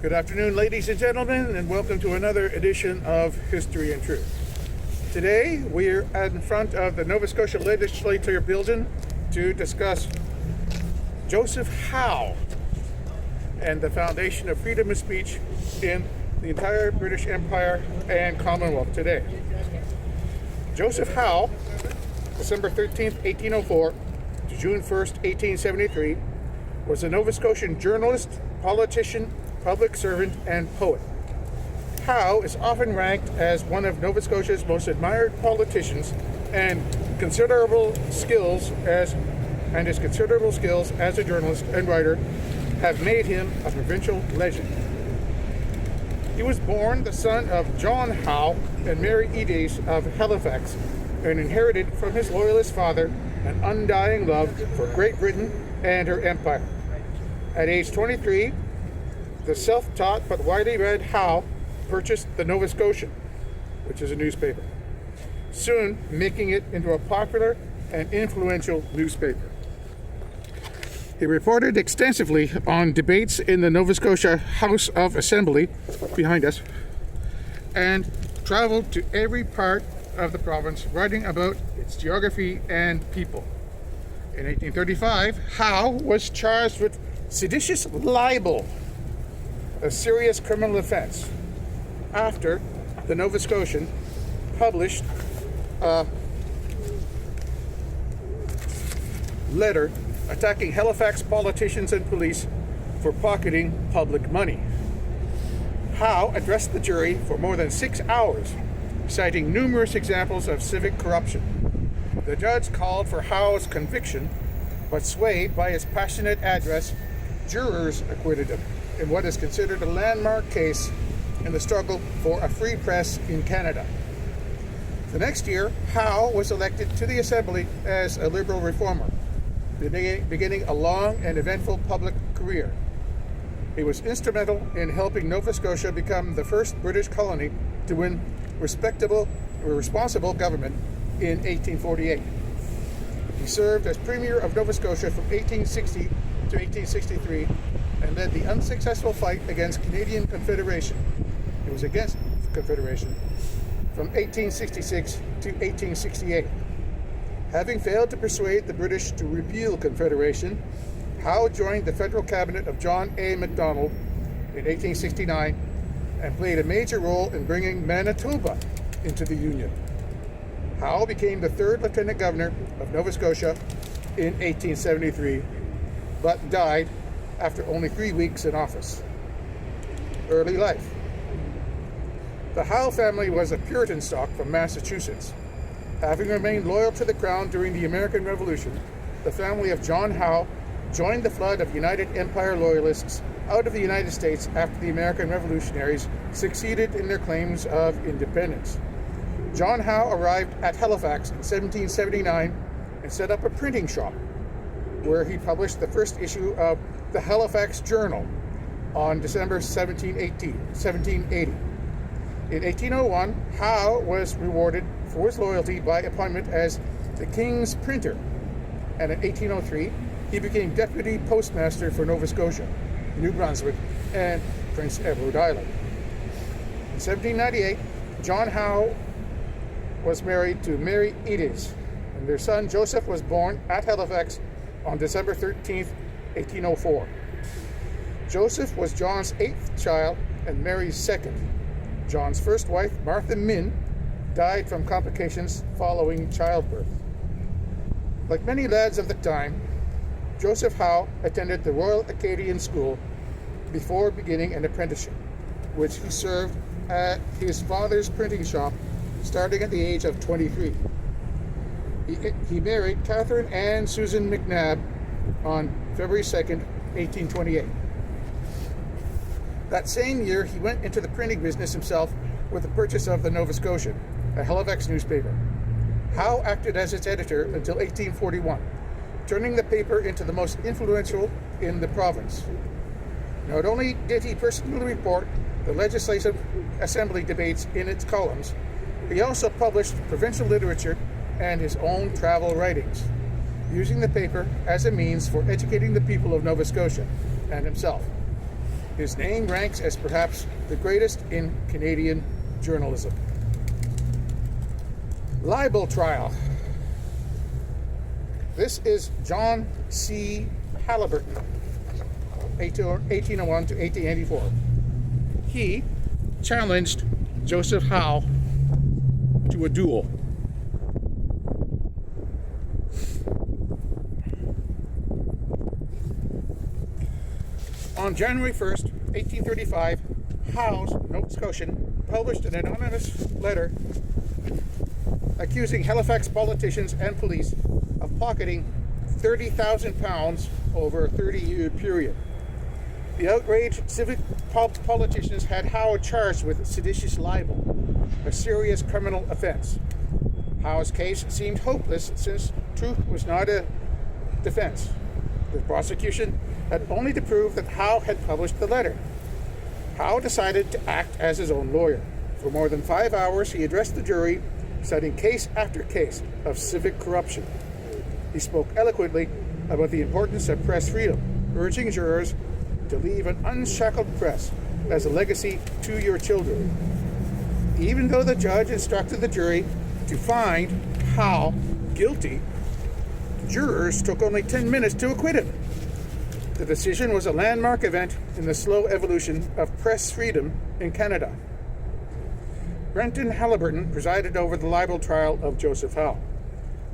Good afternoon, ladies and gentlemen, and welcome to another edition of History and Truth. Today, we're in front of the Nova Scotia Legislature building to discuss Joseph Howe and the foundation of freedom of speech in the entire British Empire and Commonwealth today. Joseph Howe, December 13th, 1804 to June 1st, 1873, was a Nova Scotian journalist, politician, public servant, and poet. Howe is often ranked as one of Nova Scotia's most admired politicians, and his considerable skills as a journalist and writer have made him a provincial legend. He was born the son of John Howe and Mary Edith of Halifax, and inherited from his loyalist father an undying love for Great Britain and her empire. At age 23, the self-taught but widely read Howe purchased the Nova Scotian, which is a newspaper, soon making it into a popular and influential newspaper. He reported extensively on debates in the Nova Scotia House of Assembly, behind us, and traveled to every part of the province, writing about its geography and people. In 1835, Howe was charged with seditious libel, a serious criminal offense, after the Nova Scotian published a letter attacking Halifax politicians and police for pocketing public money. Howe addressed the jury for more than 6 hours, citing numerous examples of civic corruption. The judge called for Howe's conviction, but swayed by his passionate address, jurors acquitted him in what is considered a landmark case in the struggle for a free press in Canada. The next year, Howe was elected to the Assembly as a Liberal reformer, beginning a long and eventful public career. He was instrumental in helping Nova Scotia become the first British colony to win responsible government in 1848. He served as Premier of Nova Scotia from 1860 to 1863 and led the unsuccessful fight against Canadian Confederation. It was against Confederation from 1866 to 1868. Having failed to persuade the British to repeal Confederation, Howe joined the federal cabinet of John A. Macdonald in 1869 and played a major role in bringing Manitoba into the Union. Howe became the third Lieutenant Governor of Nova Scotia in 1873, but died after only 3 weeks in office. Early life. The Howe family was a Puritan stock from Massachusetts. Having remained loyal to the Crown during the American Revolution, the family of John Howe joined the flood of United Empire Loyalists out of the United States after the American revolutionaries succeeded in their claims of independence. John Howe arrived at Halifax in 1779 and set up a printing shop, where he published the first issue of the Halifax Journal on December 1780. In 1801, Howe was rewarded for his loyalty by appointment as the King's Printer, and in 1803, he became Deputy Postmaster for Nova Scotia, New Brunswick, and Prince Edward Island. In 1798, John Howe was married to Mary Edith, and their son Joseph was born at Halifax on December 13th, 1804. Joseph was John's 8th child and Mary's 2nd. John's first wife, Martha Min, died from complications following childbirth. Like many lads of the time, Joseph Howe attended the Royal Acadian School before beginning an apprenticeship, which he served at his father's printing shop starting at the age of 23. He married Catherine Ann Susan McNabb on February 2nd, 1828. That same year, he went into the printing business himself with the purchase of the Nova Scotian, a Halifax newspaper. Howe acted as its editor until 1841, turning the paper into the most influential in the province. Not only did he personally report the Legislative Assembly debates in its columns, he also published provincial literature and his own travel writings, using the paper as a means for educating the people of Nova Scotia and himself. His name ranks as perhaps the greatest in Canadian journalism. Libel trial. This is John C. Haliburton, 1801 to 1884. He challenged Joseph Howe to a duel. On January 1st, 1835, Howe's, Nova Scotian, published an anonymous letter accusing Halifax politicians and police of pocketing £30,000 over a 30-year period. The outraged civic politicians had Howe charged with seditious libel, a serious criminal offense. Howe's case seemed hopeless since truth was not a defense. The prosecution had only to prove that Howe had published the letter. Howe decided to act as his own lawyer. For more than 5 hours, he addressed the jury, citing case after case of civic corruption. He spoke eloquently about the importance of press freedom, urging jurors to leave an unshackled press as a legacy to your children. Even though the judge instructed the jury to find Howe guilty, jurors took only 10 minutes to acquit him. The decision was a landmark event in the slow evolution of press freedom in Canada. Brenton Haliburton presided over the libel trial of Joseph Howe.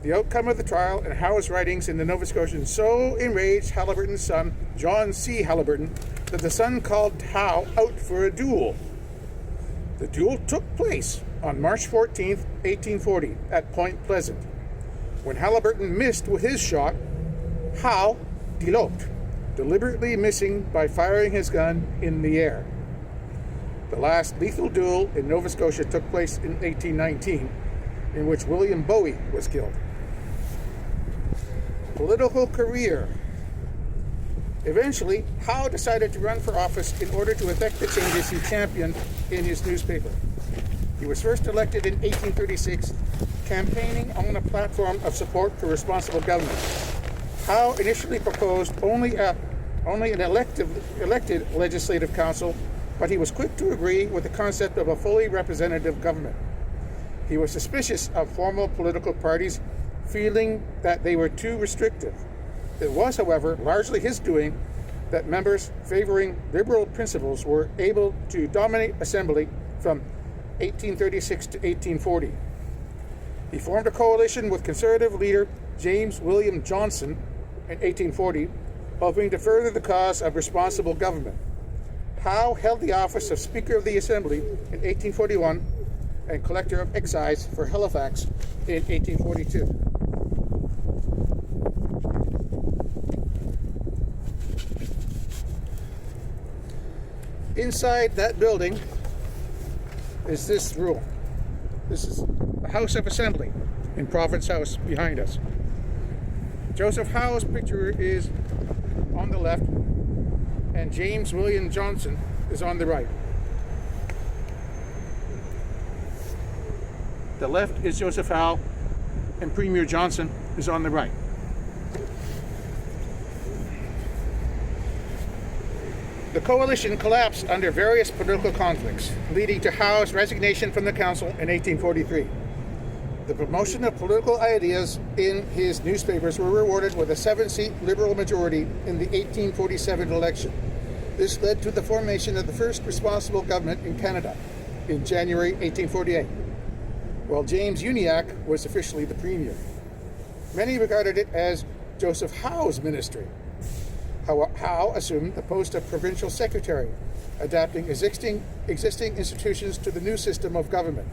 The outcome of the trial and Howe's writings in the Nova Scotian so enraged Haliburton's son, John C. Haliburton, that the son called Howe out for a duel. The duel took place on March 14, 1840, at Point Pleasant. When Haliburton missed with his shot, Howe eloped, deliberately missing by firing his gun in the air. The last lethal duel in Nova Scotia took place in 1819, in which William Bowie was killed. Political career. Eventually, Howe decided to run for office in order to effect the changes he championed in his newspaper. He was first elected in 1836, campaigning on a platform of support for responsible government. Howe initially proposed only an elected legislative council, but he was quick to agree with the concept of a fully representative government. He was suspicious of formal political parties, feeling that they were too restrictive. It was, however, largely his doing that members favoring liberal principles were able to dominate Assembly from 1836 to 1840. He formed a coalition with Conservative leader James William Johnson in 1840, hoping to further the cause of responsible government. Howe held the office of Speaker of the Assembly in 1841 and Collector of Excise for Halifax in 1842. Inside that building is this room. This is the House of Assembly in Province House behind us. Joseph Howe's picture is on the left, and James William Johnson is on the right. The left is Joseph Howe, and Premier Johnson is on the right. The coalition collapsed under various political conflicts, leading to Howe's resignation from the council in 1843. The promotion of political ideas in his newspapers were rewarded with a 7-seat Liberal majority in the 1847 election. This led to the formation of the first responsible government in Canada in January 1848, while James Uniacke was officially the premier. Many regarded it as Joseph Howe's ministry. Howe assumed the post of provincial secretary, adapting existing institutions to the new system of government.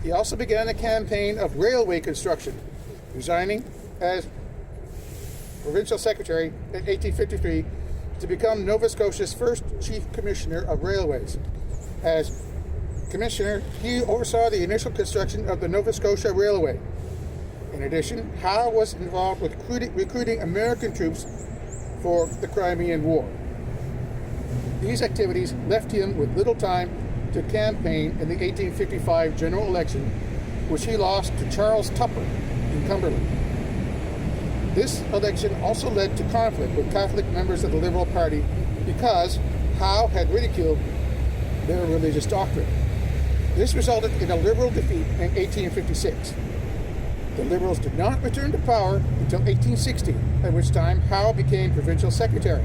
He also began a campaign of railway construction, resigning as provincial secretary in 1853 to become Nova Scotia's first chief commissioner of railways. As commissioner, he oversaw the initial construction of the Nova Scotia Railway. In addition, Howe was involved with recruiting American troops for the Crimean War. These activities left him with little time to campaign in the 1855 general election, which he lost to Charles Tupper in Cumberland. This election also led to conflict with Catholic members of the Liberal Party because Howe had ridiculed their religious doctrine. This resulted in a Liberal defeat in 1856. The Liberals did not return to power until 1860, at which time Howe became provincial secretary.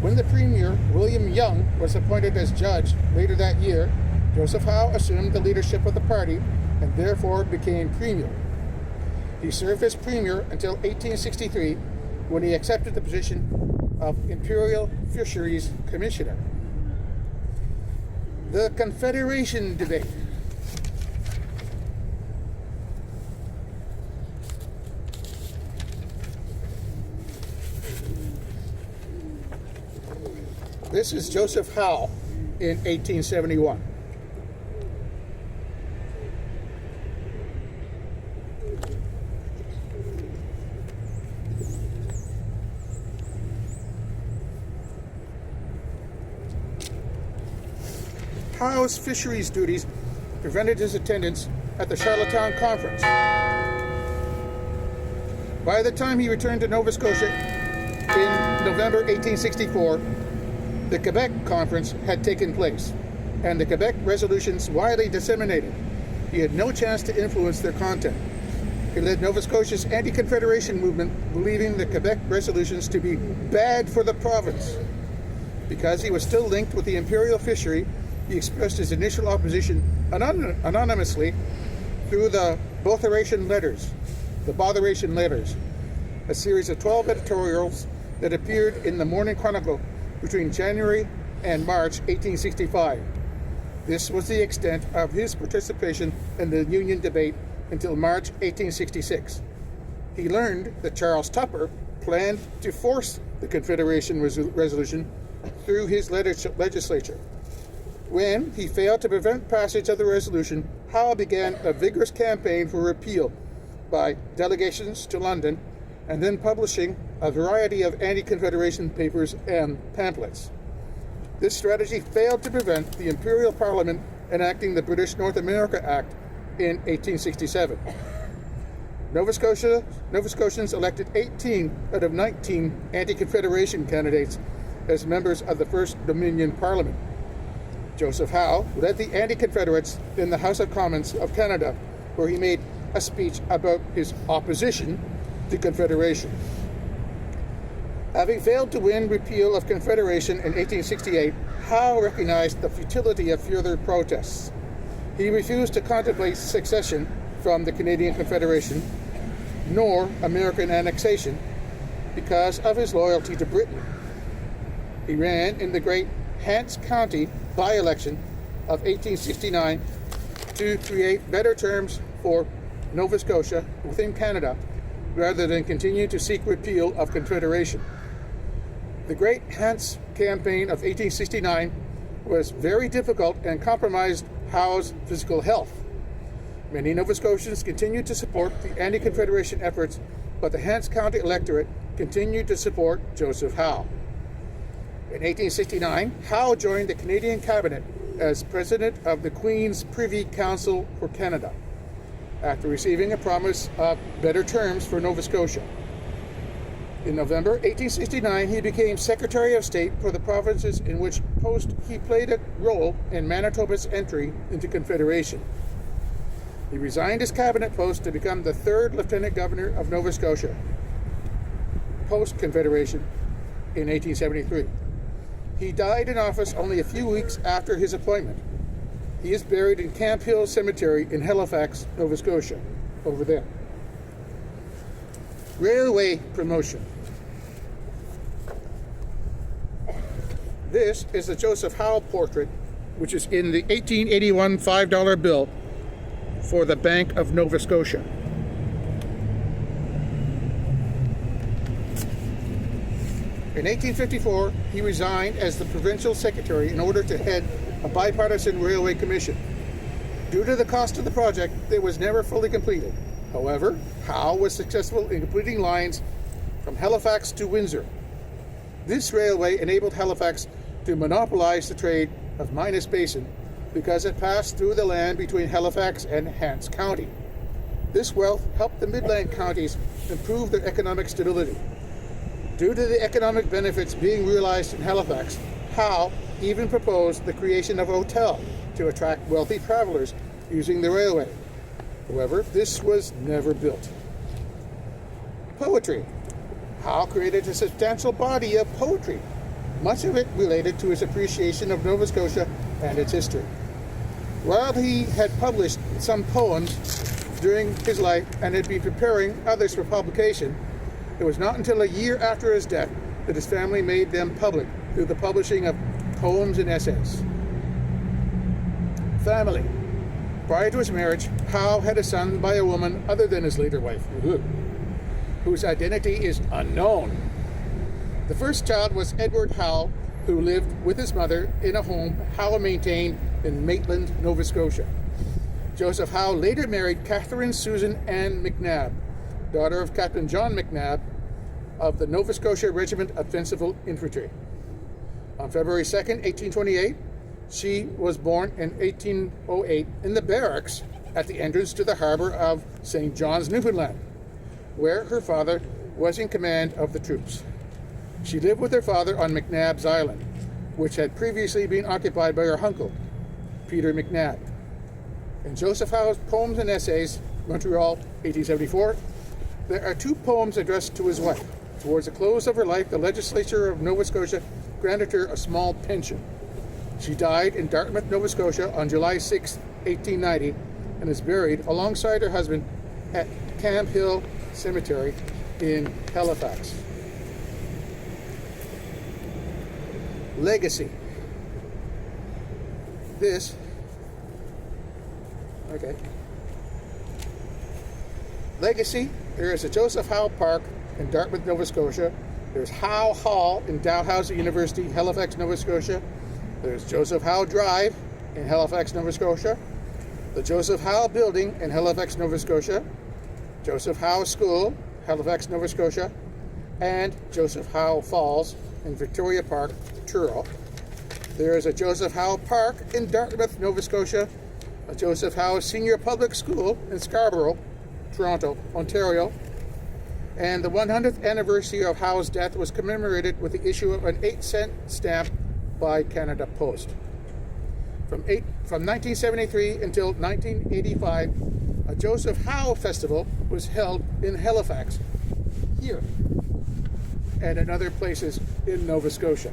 When the Premier, William Young, was appointed as judge later that year, Joseph Howe assumed the leadership of the party and therefore became Premier. He served as Premier until 1863, when he accepted the position of Imperial Fisheries Commissioner. The Confederation debate. This is Joseph Howe in 1871. Howe's fisheries duties prevented his attendance at the Charlottetown Conference. By the time he returned to Nova Scotia in November 1864, the Quebec Conference had taken place, and the Quebec resolutions widely disseminated. He had no chance to influence their content. He led Nova Scotia's anti-Confederation movement, believing the Quebec resolutions to be bad for the province. Because he was still linked with the imperial fishery, he expressed his initial opposition anonymously through the Botheration Letters, a series of 12 editorials that appeared in the Morning Chronicle between January and March 1865. This was the extent of his participation in the Union debate until March 1866. He learned that Charles Tupper planned to force the Confederation resolution through his legislature. When he failed to prevent passage of the resolution, Howe began a vigorous campaign for repeal by delegations to London and then publishing a variety of anti-Confederation papers and pamphlets. This strategy failed to prevent the Imperial Parliament enacting the British North America Act in 1867. Nova Scotians elected 18 out of 19 anti-Confederation candidates as members of the First Dominion Parliament. Joseph Howe led the anti-Confederates in the House of Commons of Canada, where he made a speech about his opposition to Confederation. Having failed to win repeal of Confederation in 1868, Howe recognized the futility of further protests. He refused to contemplate secession from the Canadian Confederation, nor American annexation, because of his loyalty to Britain. He ran in the great Hants County by-election of 1869 to create better terms for Nova Scotia within Canada, rather than continue to seek repeal of Confederation. The Great Hants Campaign of 1869 was very difficult and compromised Howe's physical health. Many Nova Scotians continued to support the anti-Confederation efforts, but the Hants County electorate continued to support Joseph Howe. In 1869, Howe joined the Canadian Cabinet as President of the Queen's Privy Council for Canada, after receiving a promise of better terms for Nova Scotia. In November 1869, he became Secretary of State for the provinces, in which post he played a role in Manitoba's entry into Confederation. He resigned his cabinet post to become the third Lieutenant Governor of Nova Scotia, post-Confederation, in 1873. He died in office only a few weeks after his appointment. He is buried in Camp Hill Cemetery in Halifax, Nova Scotia, over there. Railway promotion. This is the Joseph Howe portrait, which is in the 1881 $5 bill for the Bank of Nova Scotia. In 1854, he resigned as the provincial secretary in order to head a bipartisan railway commission. Due to the cost of the project, it was never fully completed. However, Howe was successful in completing lines from Halifax to Windsor. This railway enabled Halifax to monopolize the trade of Minas Basin because it passed through the land between Halifax and Hants County. This wealth helped the Midland counties improve their economic stability. Due to the economic benefits being realized in Halifax, Howe even proposed the creation of a hotel to attract wealthy travelers using the railway. However, this was never built. Poetry. Howe created a substantial body of poetry, much of it related to his appreciation of Nova Scotia and its history. While he had published some poems during his life and had been preparing others for publication, it was not until a year after his death that his family made them public through the publishing of poems and essays. Family. Prior to his marriage, Howe had a son by a woman other than his later wife, whose identity is unknown. The first child was Edward Howe, who lived with his mother in a home Howe maintained in Maitland, Nova Scotia. Joseph Howe later married Catherine Susan Ann McNabb, daughter of Captain John McNabb of the Nova Scotia Regiment of Fencible Infantry. On February 2nd, 1828, she was born in 1808 in the barracks at the entrance to the harbor of St. John's, Newfoundland, where her father was in command of the troops. She lived with her father on McNabb's Island, which had previously been occupied by her uncle, Peter McNabb. In Joseph Howe's Poems and Essays, Montreal, 1874, there are two poems addressed to his wife. Towards the close of her life, the legislature of Nova Scotia granted her a small pension. She died in Dartmouth, Nova Scotia on July 6, 1890, and is buried alongside her husband at Camp Hill Cemetery in Halifax. Legacy. Legacy. There is a Joseph Howe Park in Dartmouth, Nova Scotia. There's Howe Hall in Dalhousie University, Halifax, Nova Scotia. There's Joseph Howe Drive in Halifax, Nova Scotia. The Joseph Howe Building in Halifax, Nova Scotia. Joseph Howe School, Halifax, Nova Scotia. And Joseph Howe Falls in Victoria Park, Truro. There is a Joseph Howe Park in Dartmouth, Nova Scotia. A Joseph Howe Senior Public School in Scarborough, Toronto, Ontario. And the 100th anniversary of Howe's death was commemorated with the issue of an 8-cent stamp by Canada Post. From 1973 until 1985, a Joseph Howe Festival was held in Halifax, here, and in other places in Nova Scotia.